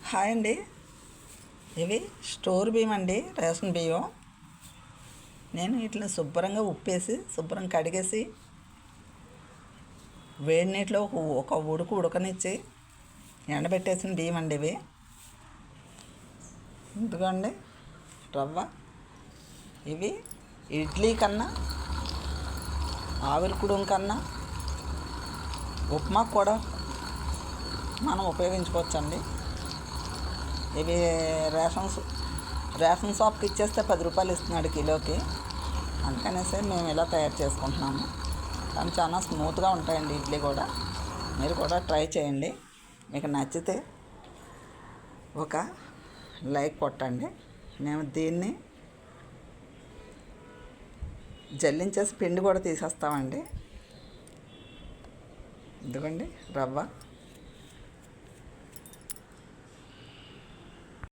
Hi అండి. ఇవి store బియ్యం అండి, రేషన్ బియ్యం. నేను వీటిని శుభ్రంగా ఉప్పేసి శుభ్రంగా కడిగేసి వేడి నీటిలో ఒక ఉడకనిచ్చి ఎండబెట్టేసిన బియ్యం అండి ఇవి. ఎందుకండి రవ్వ ఇవి ఇడ్లీ కన్నా, ఆవిరి కుడుం కన్నా, ఉప్మా కూడా మనం ఉపయోగించుకోవచ్చండి. ఇవి రేషన్ షాప్కి ఇచ్చేస్తే 10 రూపాయలు ఇస్తున్నాడు కిలోకి. అందుకనేసి మేము ఇలా తయారు చేసుకుంటున్నాము. కానీ చాలా స్మూత్గా ఉంటాయండి ఇడ్లీ కూడా. మీరు కూడా ట్రై చేయండి. మీకు నచ్చితే ఒక లైక్ కొట్టండి. మేము దీన్ని జల్లించేసి పిండి కూడా తీసేస్తామండి. ఇదిగోండి రవ్వ.